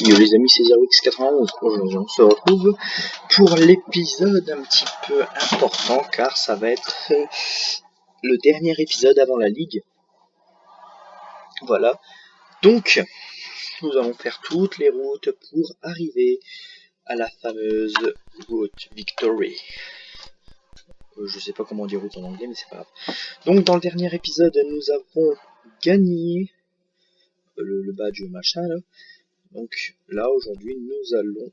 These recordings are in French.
Yo les amis, c'est ZeroX91. Aujourd'hui on se retrouve pour l'épisode un petit peu important car ça va être le dernier épisode avant la ligue. Voilà. Donc nous allons faire toutes les routes pour arriver à la fameuse route Victory. Je sais pas comment dire route en anglais mais c'est pas grave. Donc dans le dernier épisode nous avons gagné le badge machin là. Donc là aujourd'hui nous allons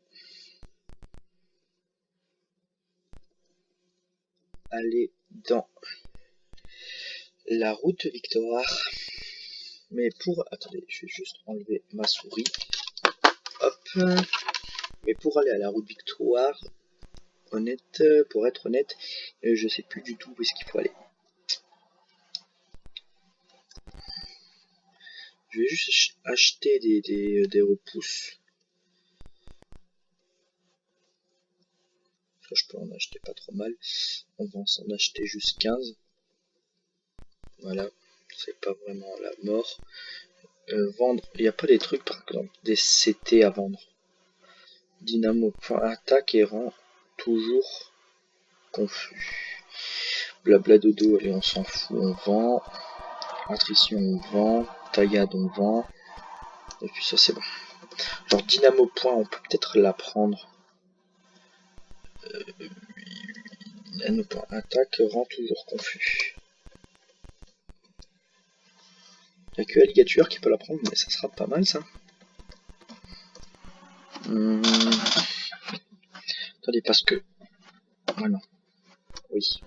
aller dans la route Victoire. Mais pour... Attendez, je vais juste enlever ma souris. Hop. Mais pour aller à la route Victoire, pour être honnête, je sais plus du tout où est-ce qu'il faut aller. Je vais juste acheter des repousses. Ça, je peux en acheter pas trop mal. On va s'en acheter juste 15. Voilà. C'est pas vraiment la mort. Vendre. Il n'y a pas des trucs, par exemple, des CT à vendre. Dynamo point attaque et rend toujours confus. Blabla dodo, allez, on s'en fout, on vend. Attrition, on vend. Taillade, on vend. Et puis ça, c'est bon. Genre dynamo point, on peut peut-être la prendre. Dynamo point attaque rend toujours confus. Il n'y a que Alligator qui peut la prendre, mais ça sera pas mal ça. Attendez, parce que... Ah non. Oui.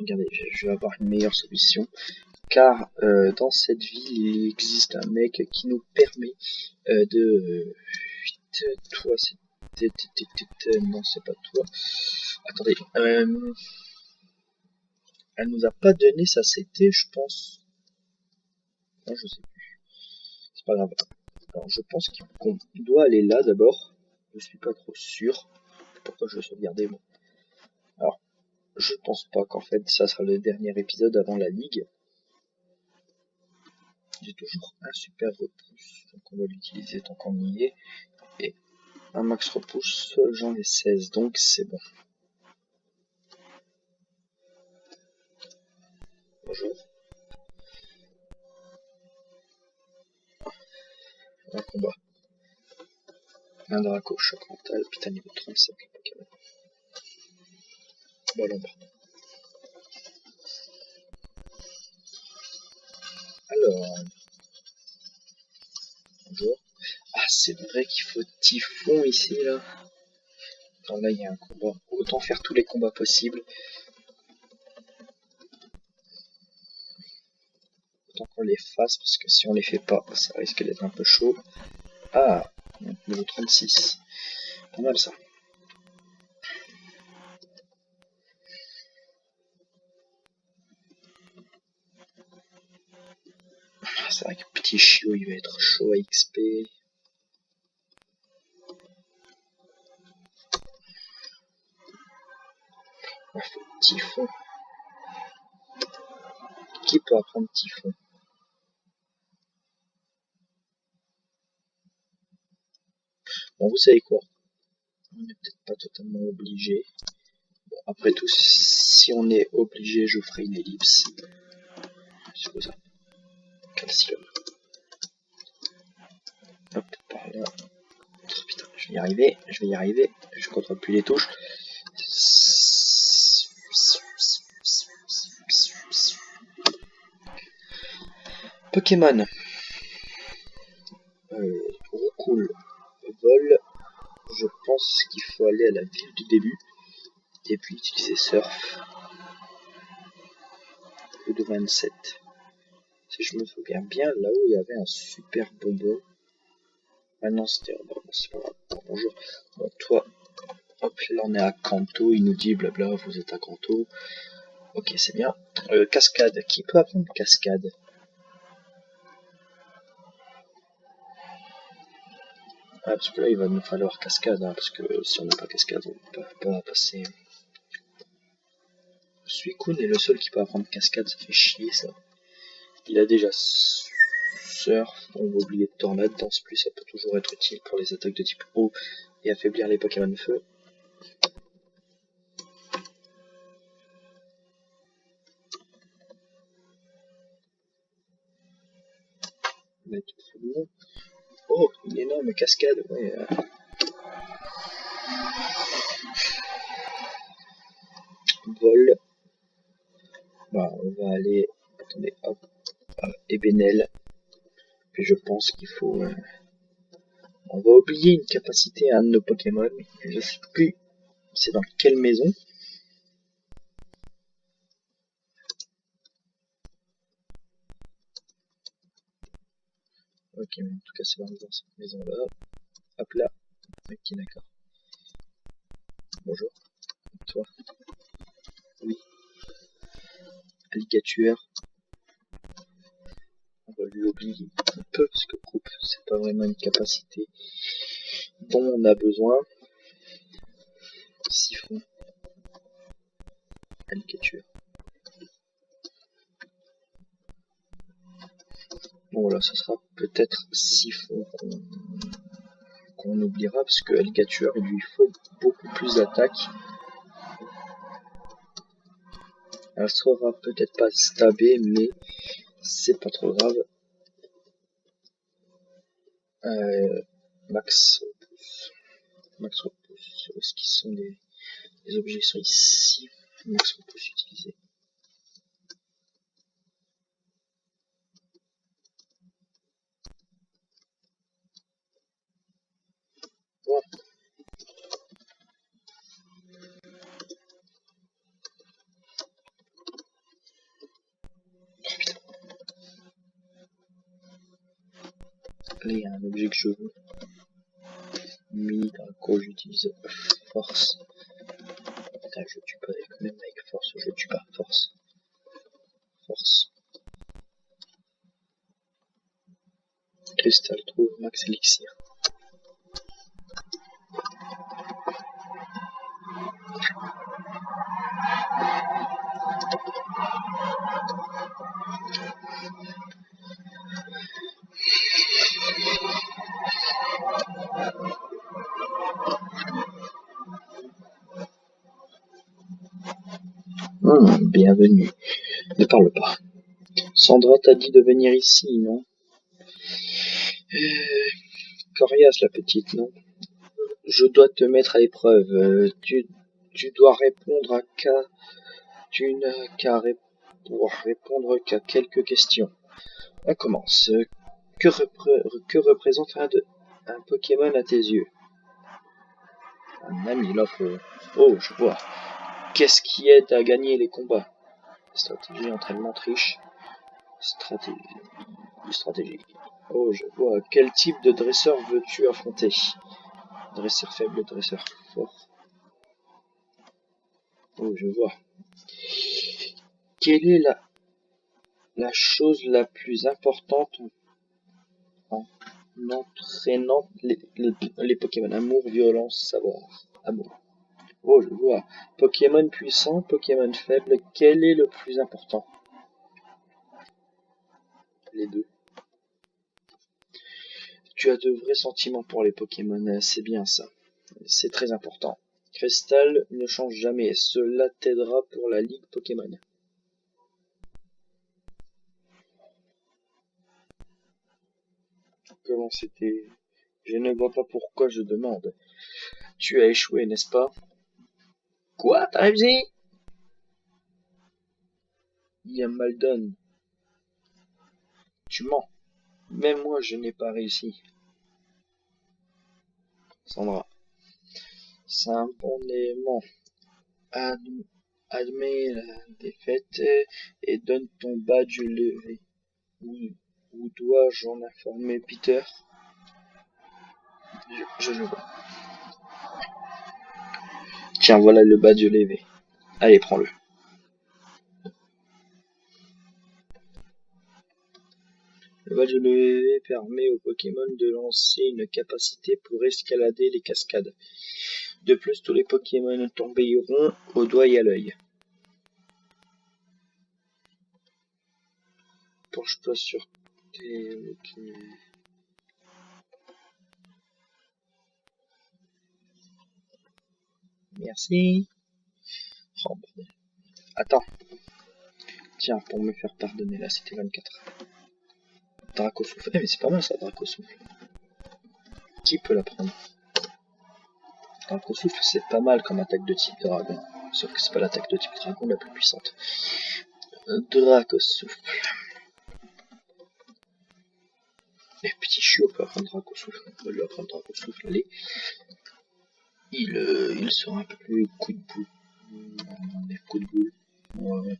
Regardez, je vais avoir une meilleure solution. Car dans cette ville, il existe un mec qui nous permet de... Toi, c'est... Non, c'est pas toi. Attendez. Elle nous a pas donné sa CT, je pense. Non, je sais plus. C'est pas grave. Alors, je pense qu'on doit aller là d'abord. Je suis pas trop sûr. Pourquoi je vais sauvegarder moi. Alors, je pense pas qu'en fait ça sera le dernier épisode avant la ligue. J'ai toujours un super repousse, donc on va l'utiliser tant qu'on y est. Et un max repousse, j'en ai 16, donc c'est bon. Bonjour. Un combat. Un Draco, choc mental, putain niveau 37 le Pokémon. Bah l'ombre. Alors. Bonjour. Ah c'est vrai qu'il faut Typhon ici là. Attends là il y a un combat. Autant faire tous les combats possibles. Autant qu'on les fasse parce que si on les fait pas, ça risque d'être un peu chaud. Ah, niveau 36. Pas mal ça. C'est vrai que petit chiot il va être chaud à XP. Il faut Typhon. Qui peut apprendre Typhon? Bon, vous savez quoi? On n'est peut-être pas totalement obligé. Bon, après tout, si on est obligé, je ferai une ellipse. C'est quoi ça? Calcium. Hop, par là. Oh, putain, je vais y arriver, je contrôle plus les touches. Pokémon. Roucoule. Vol. Je pense qu'il faut aller à la ville du début. Et puis utiliser Surf. Coup de 27. Si je me souviens bien, là-haut il y avait un super bonbon. Ah non, c'était... Bon, c'est pas grave. Bon, bonjour. Bon, toi, hop, là on est à Kanto. Il nous dit blabla, vous êtes à Kanto. Ok, c'est bien. Cascade. Qui peut apprendre Cascade? Ah, parce que là il va nous falloir Cascade. Hein, parce que si on n'a pas Cascade, on ne peut pas passer. Suicune est le seul qui peut apprendre Cascade. Ça fait chier ça. Il a déjà surf, on va oublier tornade, danse plus, ça peut toujours être utile pour les attaques de type eau et affaiblir les Pokémon de feu. Oh, il est énorme, cascade, ouais. Vol. Bah, on va aller, attendez, hop, à Ebenel. Puis je pense qu'il faut... on va oublier une capacité à un de nos Pokémon. Je sais plus c'est dans quelle maison. Ok, mais en tout cas c'est dans cette maison là. Hop là. Ok, d'accord. Bonjour. Toi. Oui. Alligator. On va l'oublier un peu parce que coupe, c'est pas vraiment une capacité dont on a besoin. Siphon. Alligator. Bon voilà, ça sera peut-être Siphon qu'on oubliera parce que Alligator il lui faut beaucoup plus d'attaque. Elle sera peut-être pas stabée, mais c'est pas trop grave. Max Opus. Max Opus. Où est-ce qu'ils sont les objets sont ici. Max Opus utilisé. Bon. Là, il y a un objet que je veux. Mini Draco, j'utilise force. Putain, je tue pas même avec force, je tue pas. Force. Force. Cristal trouve max élixir. Bienvenue. Ne parle pas. Sandra t'a dit de venir ici, non? Coriace la petite, non? Je dois te mettre à l'épreuve. Tu dois répondre à tu n'as qu'à répondre qu'à quelques questions. On commence. Que représente un Pokémon à tes yeux? Un ami, l'offre. Oh, je vois. Qu'est-ce qui aide à gagner les combats? Stratégie, entraînement, triche. Stratégie. Oh, je vois. Quel type de dresseur veux-tu affronter? Dresseur faible, dresseur fort. Oh, je vois. Quelle est la chose la plus importante en entraînant les Pokémon? Amour, violence, savoir. Amour. Oh, je vois. Pokémon puissant, Pokémon faible, quel est le plus important? Les deux. Tu as de vrais sentiments pour les Pokémon, c'est bien ça. C'est très important. Crystal ne change jamais, cela t'aidera pour la Ligue Pokémon. Comment c'était? Je ne vois pas pourquoi je demande. Tu as échoué, n'est-ce pas? Quoi? T'as réussi? Il y a Maldon. Tu mens. Même moi, je n'ai pas réussi. Sandra. Simplement. Admets la défaite et donne ton badge levé. Où dois-je en informer Peter? Je le vois. Tiens, voilà le badge levé. Allez, prends-le. Le badge levé permet aux Pokémon de lancer une capacité pour escalader les cascades. De plus, tous les Pokémon t'obéiront au doigt et à l'œil. Penche-toi sur Ok. Merci. Oh, bordel. Attends. Tiens, pour me faire pardonner, là, c'était 24. Draco souffle. Eh, mais c'est pas mal ça, Draco souffle. Qui peut la prendre? Draco souffle, c'est pas mal comme attaque de type dragon. Sauf que c'est pas l'attaque de type dragon la plus puissante. Draco souffle. Et petit chiot peut apprendre Draco souffle. On va lui apprendre Draco souffle, allez. Il sera un peu plus coup de boule. Des coups de boule. Ouais.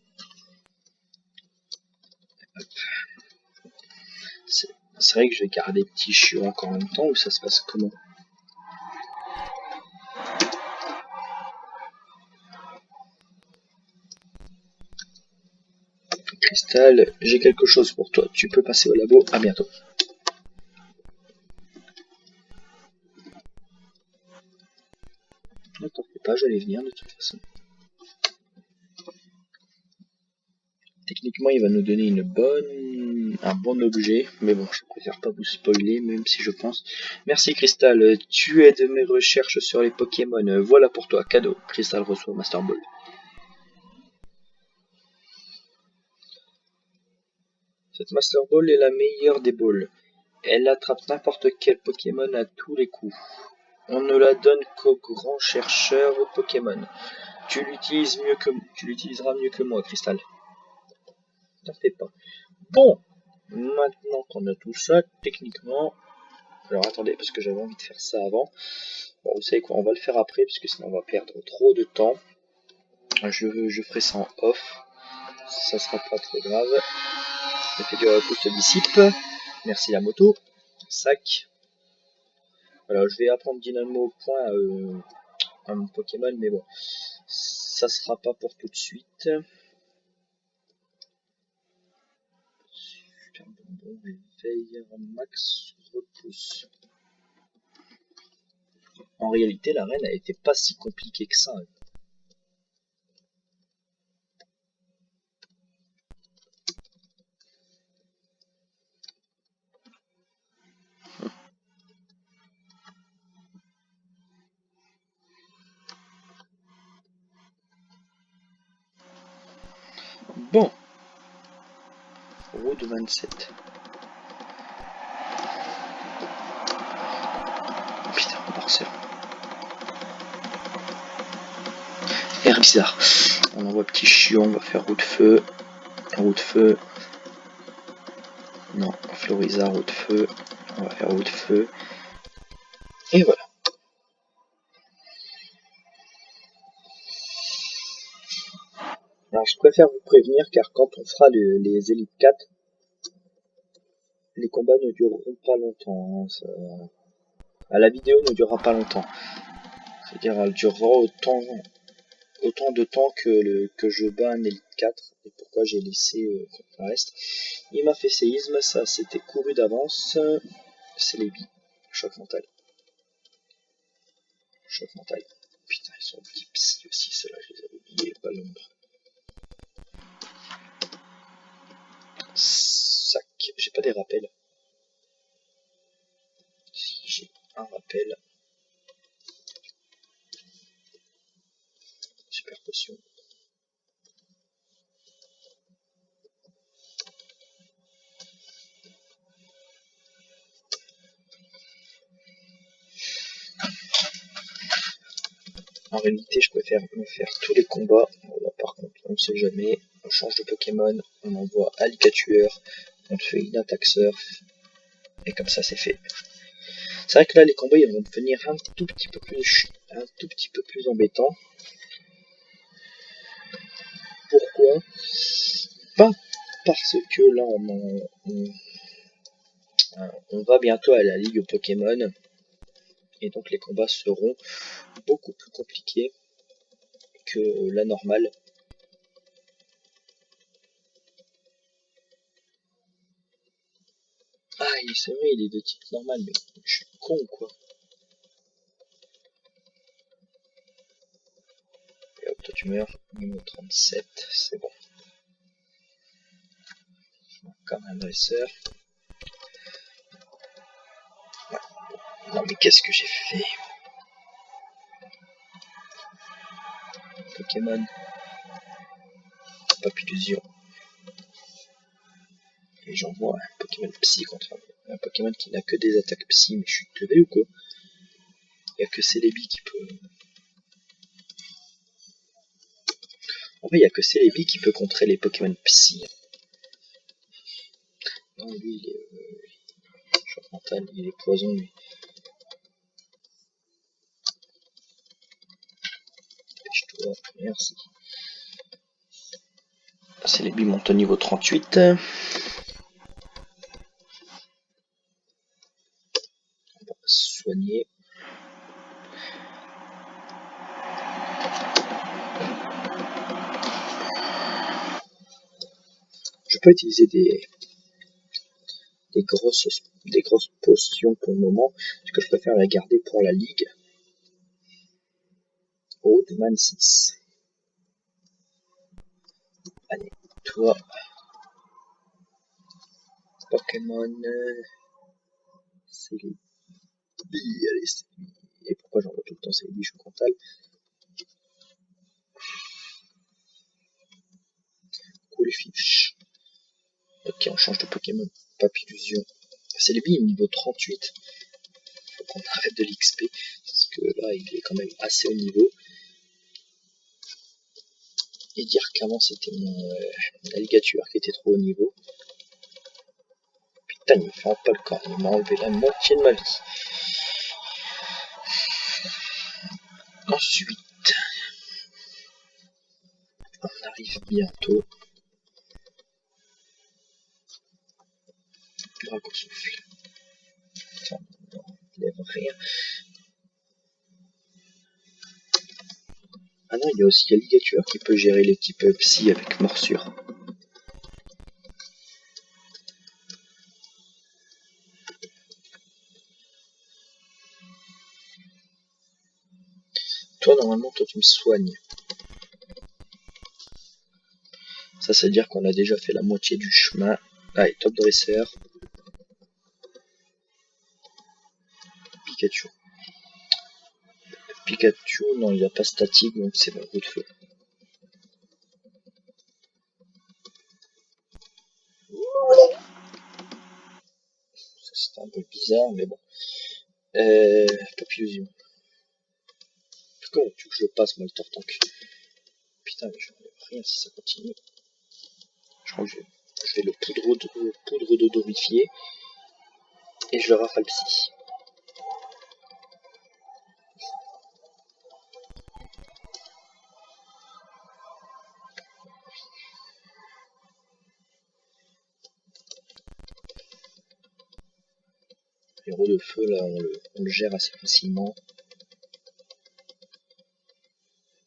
C'est vrai que je vais garder petit chiot encore en même temps, ou ça se passe comment? Cristal, j'ai quelque chose pour toi. Tu peux passer au labo. À bientôt. Ne t'en fais pas, j'allais venir de toute façon. Techniquement, il va nous donner un bon objet, mais bon, je préfère pas vous spoiler, même si je pense. Merci Cristal, tu aides mes recherches sur les Pokémon. Voilà pour toi, cadeau. Cristal reçoit Master Ball. Cette Master Ball est la meilleure des balls. Elle attrape n'importe quel Pokémon à tous les coups. On ne la donne qu'aux grands chercheurs Pokémon. Tu l'utiliseras mieux que moi, Cristal. T'en fais pas. Bon, maintenant qu'on a tout ça, techniquement... Alors attendez, parce que j'avais envie de faire ça avant. Bon, vous savez quoi, on va le faire après, parce que sinon on va perdre trop de temps. Je ferai ça en off. Ça sera pas trop grave. L'effet du repousse se dissipe. Merci la moto. Sac. Voilà, je vais apprendre Dynamo au point à mon Pokémon, mais bon, ça sera pas pour tout de suite. Super bonbon, réveil, max, repousse. En réalité, l'arène a été pas si compliquée que ça. Bon, route 27. Putain, Marcel. Air bizarre. On envoie petit chiot, on va faire roue de feu. Roue de feu. Non, Floriza, roue de feu. On va faire roue de feu. Et voilà. Alors je préfère vous prévenir car quand on fera les Elite 4, les combats ne dureront pas longtemps. Hein, ça... La vidéo ne durera pas longtemps. C'est-à-dire elle durera autant de temps que je bats un Elite 4 et pourquoi j'ai laissé le reste. Il m'a fait séisme, ça c'était couru d'avance. C'est les billes. Choc mental. Choc mental. Putain, ils sont petits psy aussi, ceux-là, je les avais oubliés, pas l'ombre. Sac. J'ai pas des rappels. Si j'ai un rappel. Super potion. En réalité, je préfère me faire tous les combats. Voilà, par contre, on ne sait jamais. On change de Pokémon, on envoie Allicatueur, on fait une attaque surf, et comme ça, c'est fait. C'est vrai que là, les combats, ils vont devenir un tout petit peu plus embêtants. Pourquoi? Pas parce que là, on va bientôt à la Ligue Pokémon, et donc les combats seront beaucoup plus compliqués que la normale. Ah, c'est vrai, il est de type normal, mais je suis con quoi. Et hop, toi tu meurs, numéro 37, c'est bon. Comme un dresseur. Non mais qu'est-ce que j'ai fait? Pokémon. Papillusion. Et j'envoie un Pokémon Psy contre un Pokémon qui n'a que des attaques Psy, mais je suis teubé ou quoi? Il n'y a que Celebi qui peut... En vrai, il n'y a que Celebi qui peut contrer les Pokémon Psy. Non, lui, il est... choc mental, il est poison, lui. Dépêche-toi, merci. Celebi monte au niveau 38. On va se soigner. Je peux utiliser des grosses potions pour le moment, parce que je préfère la garder pour la ligue. Oh, de 26. Allez, toi. Pokémon. C'est les billes. Allez, c'est lui. Et pourquoi j'en vois tout le temps c'est les billes chocantales? Cool fiche. Ok, on change de Pokémon. Papillusion. C'est les billes niveau 38. Faut qu'on arrête de l'XP. Parce que là, il est quand même assez haut niveau. Et dire qu'avant c'était mon alligator qui était trop haut niveau. Putain, il me fait un pas le corps. Il m'a enlevé la moitié de ma vie. Ensuite, on arrive bientôt. Dragon souffle. Attends, non, il lève rien. Ah non, il y a aussi Alligator qui peut gérer l'équipe Psy avec morsure. Toi, normalement, toi, tu me soignes. Ça, c'est à dire qu'on a déjà fait la moitié du chemin. Allez, top dresseur. Pikachu. Pikachu, non, il n'a pas statique, donc c'est bon, coup de feu. Ça, c'était un peu bizarre, mais bon. Papillusion. Comment tu veux que je le passe, moi, le Tortank? Putain, mais je n'enlève rien si ça continue. Je crois que je vais le poudre d'odorifier. Et je le rafale psy. Héros de feu, là, on le gère assez facilement.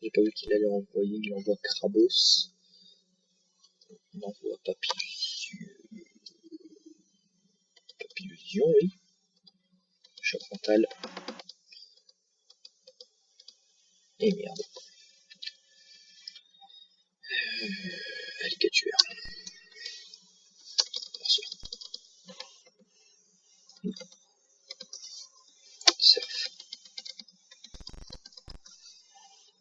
J'ai pas vu qu'il allait envoyer, il envoie Krabos. On envoie Papillusion, oui. Choc mental. Et merde. Alligator. Bien sûr. Surf.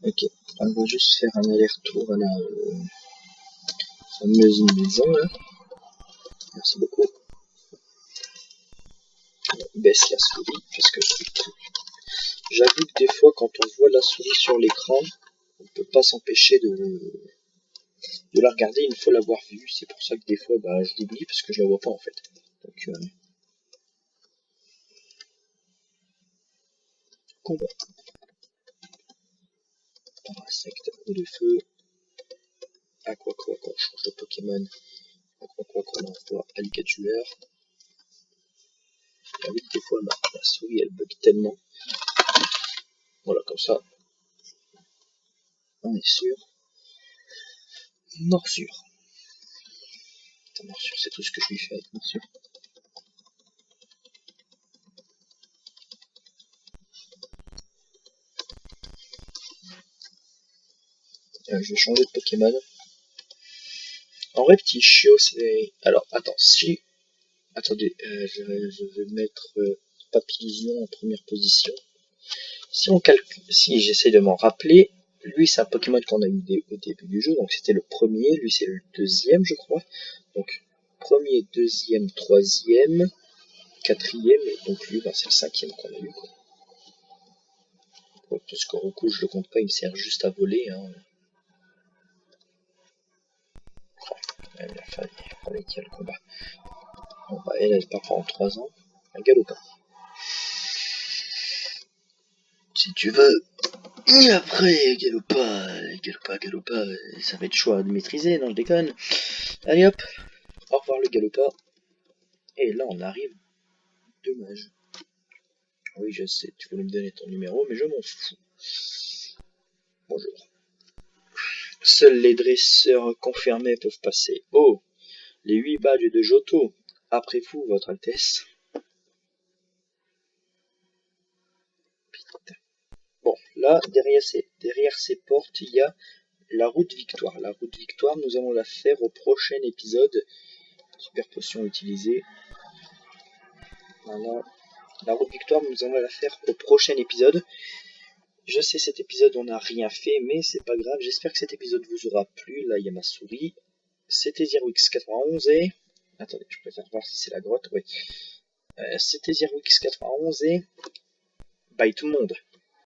Ok. On va juste faire un aller-retour à la fameuse maison, là. Merci beaucoup. On baisse la souris, parce que j'avoue que des fois, quand on voit la souris sur l'écran, on ne peut pas s'empêcher de la regarder, il faut l'avoir vue. C'est pour ça que des fois, bah, je l'oublie, parce que je la vois pas, en fait. Donc, combat. Parasecte, eau de feu. Aqua, on change de Pokémon. Aqua, on envoie Alligator. Ah oui, des fois, la souris, elle bug tellement. Voilà, comme ça, on est sûr. Morsure. Putain, morsure, c'est tout ce que je lui fais avec morsure. Je vais changer de Pokémon. En vrai, petit chiot, c'est... Alors, attends, si... Attendez, je vais mettre... Papillusion en première position. Si on calcule, si j'essaie de m'en rappeler, lui c'est un Pokémon qu'on a eu au début du jeu, donc c'était le premier, lui c'est le deuxième je crois. Donc premier, deuxième, troisième, quatrième, et donc lui c'est le cinquième qu'on a eu quoi. Bon, parce qu'au coup je le compte pas, il me sert juste à voler. Hein. Il fallait qu'il y ait le combat. Bon bah elle part pendant 3 ans, un Galopin. Si tu veux. Et après, Galopa, ça va être chaud à maîtriser, non je déconne. Allez hop, au revoir le Galopa. Et là on arrive, dommage. Oui je sais, tu voulais me donner ton numéro, mais je m'en fous. Bonjour. Seuls les dresseurs confirmés peuvent passer. Oh, les 8 badges de Johto. Après vous, votre Altesse. Putain. Bon, là, derrière ces portes, il y a la route victoire. La route victoire, nous allons la faire au prochain épisode. Super potion utilisée. Voilà. La route victoire, nous allons la faire au prochain épisode. Je sais, cet épisode, on n'a rien fait, mais c'est pas grave. J'espère que cet épisode vous aura plu. Là, il y a ma souris. C'était Zerwix91 et... Attendez, je préfère voir si c'est la grotte. Oui. C'était Zerwix91 et... Bye tout le monde.